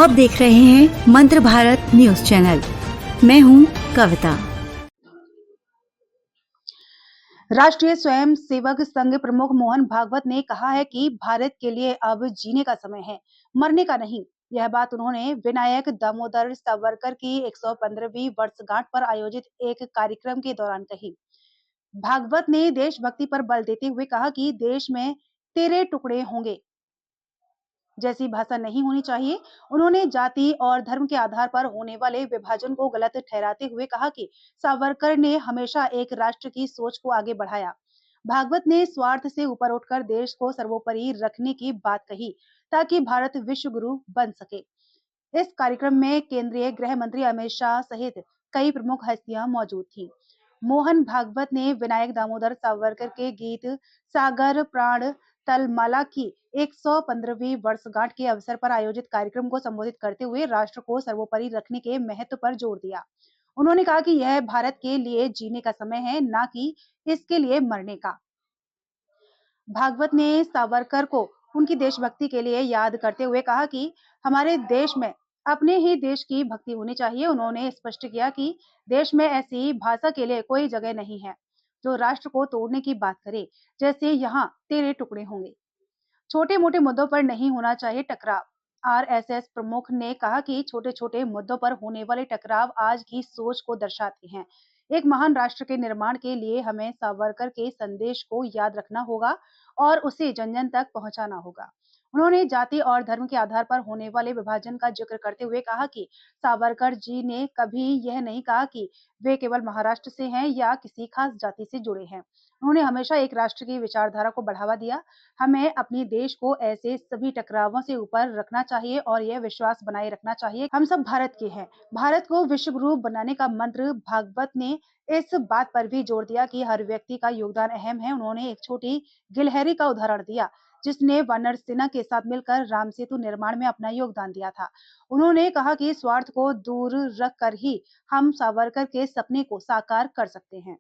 आप देख रहे हैं मंत्र भारत न्यूज चैनल। मैं हूं कविता। राष्ट्रीय स्वयं सेवक संघ प्रमुख मोहन भागवत ने कहा है कि भारत के लिए अब जीने का समय है, मरने का नहीं। यह बात उन्होंने विनायक दामोदर सावरकर की 115वीं वर्षगांठ पर आयोजित एक कार्यक्रम के दौरान कही। भागवत ने देशभक्ति पर बल देते हुए कहा कि देश में तेरे टुकड़े होंगे जैसी भाषा नहीं होनी चाहिए। उन्होंने जाति और धर्म के आधार पर होने वाले विभाजन को गलत ठहराते हुए कहा कि सावरकर ने हमेशा एक राष्ट्र की सोच को आगे बढ़ाया। भागवत ने स्वार्थ से ऊपर उठकर देश को सर्वोपरि रखने की बात कही ताकि भारत विश्व गुरु बन सके। इस कार्यक्रम में केंद्रीय गृह मंत्री अमित शाह सहित कई प्रमुख हस्तियां मौजूद थीं। मोहन भागवत ने विनायक दामोदर सावरकर के गीत सागर प्राण तलमाला की 115वीं वर्षगांठ के अवसर पर आयोजित कार्यक्रम को संबोधित करते हुए राष्ट्र को सर्वोपरि रखने के महत्व पर जोर दिया। उन्होंने कहा कि यह भारत के लिए जीने का समय है, न कि इसके लिए मरने का। भागवत ने सावरकर को उनकी देशभक्ति के लिए याद करते हुए कहा कि हमारे देश में अपने ही देश की भक्ति होनी चाहिए। उन्होंने स्पष्ट किया कि देश में ऐसी भाषा के लिए कोई जगह नहीं है जो राष्ट्र को तोड़ने की बात करे, जैसे यहाँ तेरे टुकड़े होंगे। छोटे मोटे मुद्दों पर नहीं होना चाहिए टकराव। आरएसएस प्रमुख ने कहा कि छोटे छोटे मुद्दों पर होने वाले टकराव आज की सोच को दर्शाते हैं। एक महान राष्ट्र के निर्माण के लिए हमें सावरकर के संदेश को याद रखना होगा और उसे जन जन तक पहुंचाना होगा। उन्होंने जाति और धर्म के आधार पर होने वाले विभाजन का जिक्र करते हुए कहा कि सावरकर जी ने कभी यह नहीं कहा कि वे केवल महाराष्ट्र से हैं या किसी खास जाति से जुड़े हैं। उन्होंने हमेशा एक राष्ट्र की विचारधारा को बढ़ावा दिया। हमें अपने देश को ऐसे सभी टकरावों से ऊपर रखना चाहिए और यह विश्वास बनाए रखना चाहिए हम सब भारत के हैं। भारत को विश्व गुरु बनाने का मंत्र भागवत ने इस बात पर भी जोर दिया कि हर व्यक्ति का योगदान अहम है। उन्होंने एक छोटी गिलहरी का उदाहरण दिया जिसने वानर सेना के साथ मिलकर राम सेतु निर्माण में अपना योगदान दिया था। उन्होंने कहा कि स्वार्थ को दूर रखकर ही हम सावरकर के सपने को साकार कर सकते हैं।